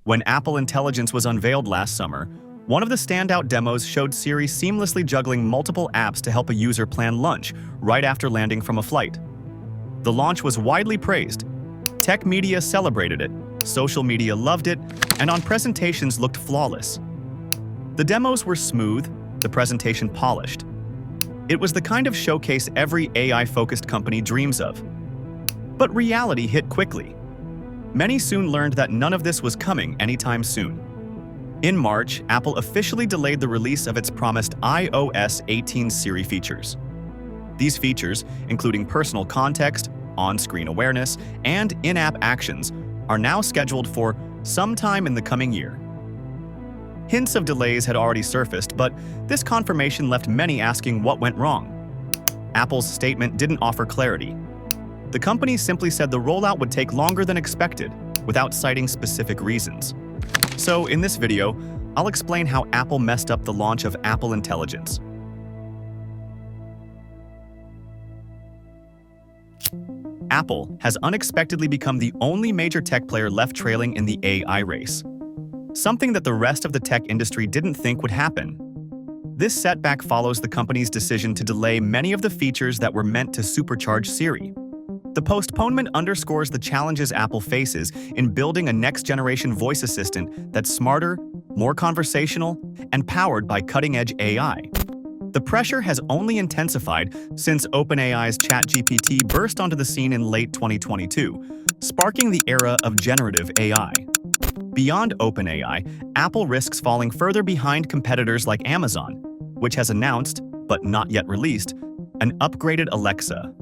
When Apple Intelligence was unveiled last summer, one of the standout demos showed Siri seamlessly juggling multiple apps to help a user plan lunch right after landing from a flight. The launch was widely praised. Tech media celebrated it, social media loved it, and on presentations looked flawless. The demos were smooth, the presentation polished. It was the kind of showcase every AI-focused company dreams of. But reality hit quickly. Many soon learned that none of this was coming anytime soon. In March, Apple officially delayed the release of its promised iOS 18 Siri features. These features, including personal context, on-screen awareness, and in-app actions, are now scheduled for sometime in the coming year. Hints of delays had already surfaced, but this confirmation left many asking what went wrong. Apple's statement didn't offer clarity. The company simply said the rollout would take longer than expected, without citing specific reasons. So in this video, I'll explain how Apple messed up the launch of Apple Intelligence. Apple has unexpectedly become the only major tech player left trailing in the AI race. Something that the rest of the tech industry didn't think would happen. This setback follows the company's decision to delay many of the features that were meant to supercharge Siri. The postponement underscores the challenges Apple faces in building a next-generation voice assistant that's smarter, more conversational, and powered by cutting-edge AI. The pressure has only intensified since OpenAI's ChatGPT burst onto the scene in late 2022, sparking the era of generative AI. Beyond OpenAI, Apple risks falling further behind competitors like Amazon, which has announced, but not yet released, an upgraded Alexa,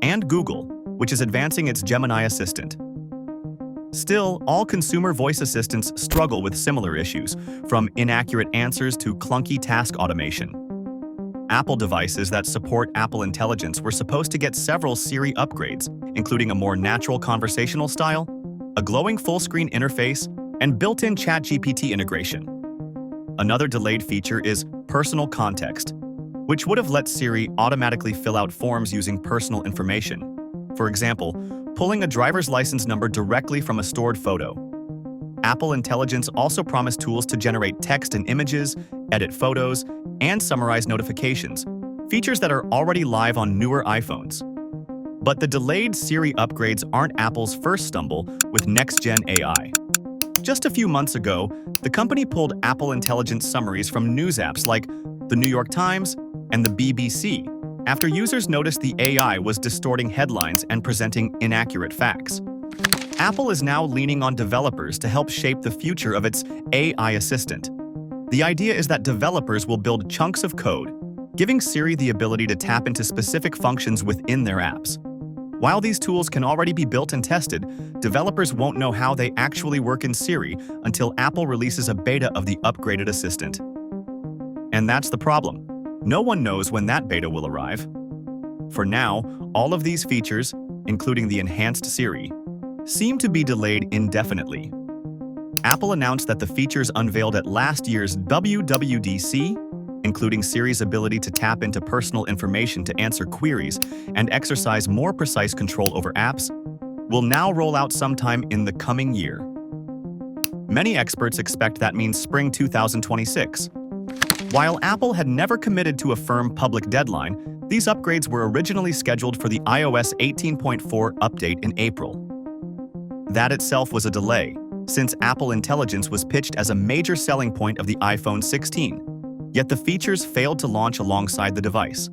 and Google, which is advancing its Gemini assistant. Still, all consumer voice assistants struggle with similar issues, from inaccurate answers to clunky task automation. Apple devices that support Apple Intelligence were supposed to get several Siri upgrades, including a more natural conversational style, a glowing full-screen interface, and built-in ChatGPT integration. Another delayed feature is personal context, which would have let Siri automatically fill out forms using personal information. For example, pulling a driver's license number directly from a stored photo. Apple Intelligence also promised tools to generate text and images, edit photos, and summarize notifications, features that are already live on newer iPhones. But the delayed Siri upgrades aren't Apple's first stumble with next-gen AI. Just a few months ago, the company pulled Apple Intelligence summaries from news apps like The New York Times and the BBC after users noticed the AI was distorting headlines and presenting inaccurate facts. Apple is now leaning on developers to help shape the future of its AI assistant. The idea is that developers will build chunks of code, giving Siri the ability to tap into specific functions within their apps. While these tools can already be built and tested, developers won't know how they actually work in Siri until Apple releases a beta of the upgraded assistant. And that's the problem. No one knows when that beta will arrive. For now, all of these features, including the enhanced Siri, seem to be delayed indefinitely. Apple announced that the features unveiled at last year's WWDC, including Siri's ability to tap into personal information to answer queries and exercise more precise control over apps, will now roll out sometime in the coming year. Many experts expect that means spring 2026. While Apple had never committed to a firm public deadline, these upgrades were originally scheduled for the iOS 18.4 update in April. That itself was a delay, since Apple Intelligence was pitched as a major selling point of the iPhone 16. Yet the features failed to launch alongside the device.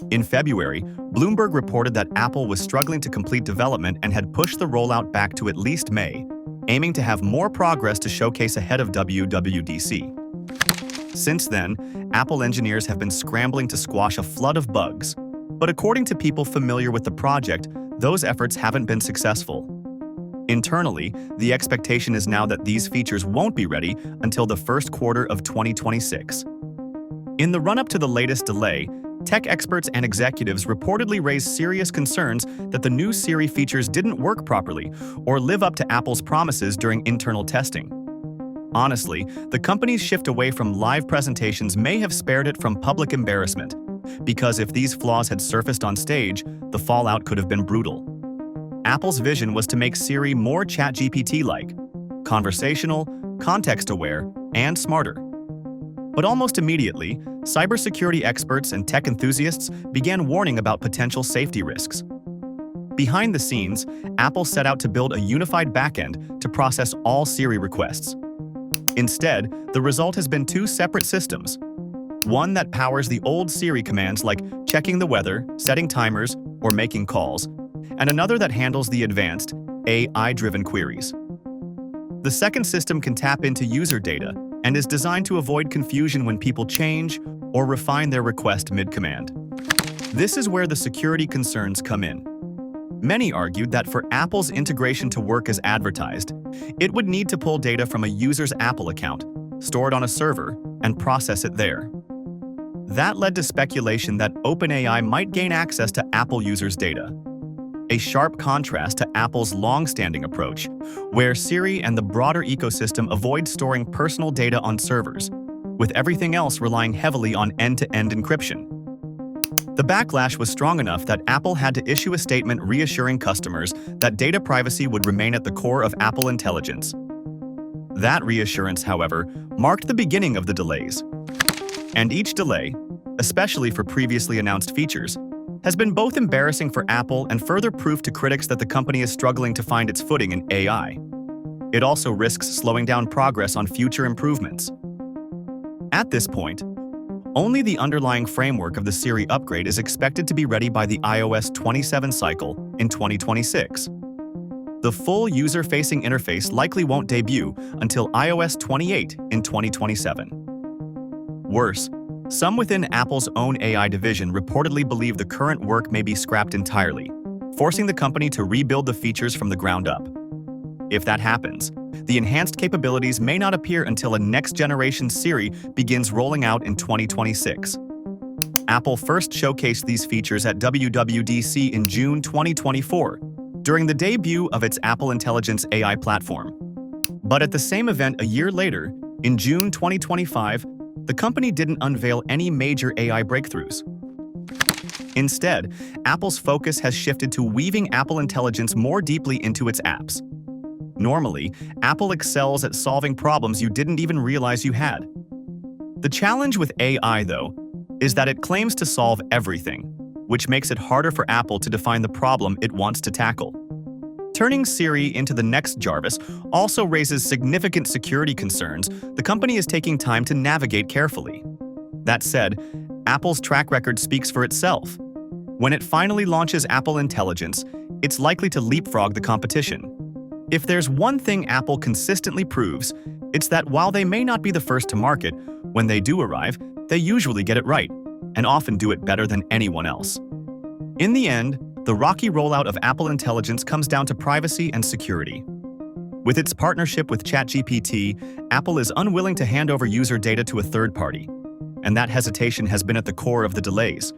In February, Bloomberg reported that Apple was struggling to complete development and had pushed the rollout back to at least May, aiming to have more progress to showcase ahead of WWDC. Since then, Apple engineers have been scrambling to squash a flood of bugs, but according to people familiar with the project, those efforts haven't been successful. Internally, the expectation is now that these features won't be ready until the first quarter of 2026. In the run-up to the latest delay, tech experts and executives reportedly raised serious concerns that the new Siri features didn't work properly or live up to Apple's promises during internal testing. Honestly, the company's shift away from live presentations may have spared it from public embarrassment, because if these flaws had surfaced on stage, the fallout could have been brutal. Apple's vision was to make Siri more ChatGPT-like, conversational, context-aware, and smarter. But almost immediately, cybersecurity experts and tech enthusiasts began warning about potential safety risks. Behind the scenes, Apple set out to build a unified backend to process all Siri requests. Instead, the result has been two separate systems. One that powers the old Siri commands like checking the weather, setting timers, or making calls, and another that handles the advanced, AI-driven queries. The second system can tap into user data and is designed to avoid confusion when people change or refine their request mid-command. This is where the security concerns come in. Many argued that for Apple's integration to work as advertised, it would need to pull data from a user's Apple account, store it on a server, and process it there. That led to speculation that OpenAI might gain access to Apple users' data, a sharp contrast to Apple's long-standing approach, where Siri and the broader ecosystem avoid storing personal data on servers, with everything else relying heavily on end-to-end encryption. The backlash was strong enough that Apple had to issue a statement reassuring customers that data privacy would remain at the core of Apple Intelligence. That reassurance, however, marked the beginning of the delays. And each delay, especially for previously announced features, has been both embarrassing for Apple and further proof to critics that the company is struggling to find its footing in AI. It also risks slowing down progress on future improvements. At this point, only the underlying framework of the Siri upgrade is expected to be ready by the iOS 27 cycle in 2026. The full user-facing interface likely won't debut until iOS 28 in 2027. Worse, some within Apple's own AI division reportedly believe the current work may be scrapped entirely, forcing the company to rebuild the features from the ground up. If that happens, the enhanced capabilities may not appear until a next-generation Siri begins rolling out in 2026. Apple first showcased these features at WWDC in June 2024, during the debut of its Apple Intelligence AI platform. But at the same event a year later, in June 2025, the company didn't unveil any major AI breakthroughs. Instead, Apple's focus has shifted to weaving Apple Intelligence more deeply into its apps. Normally, Apple excels at solving problems you didn't even realize you had. The challenge with AI, though, is that it claims to solve everything, which makes it harder for Apple to define the problem it wants to tackle. Turning Siri into the next Jarvis also raises significant security concerns the company is taking time to navigate carefully. That said, Apple's track record speaks for itself. When it finally launches Apple Intelligence, it's likely to leapfrog the competition. If there's one thing Apple consistently proves, it's that while they may not be the first to market, when they do arrive, they usually get it right, and often do it better than anyone else. In the end, the rocky rollout of Apple Intelligence comes down to privacy and security. With its partnership with ChatGPT, Apple is unwilling to hand over user data to a third party, and that hesitation has been at the core of the delays.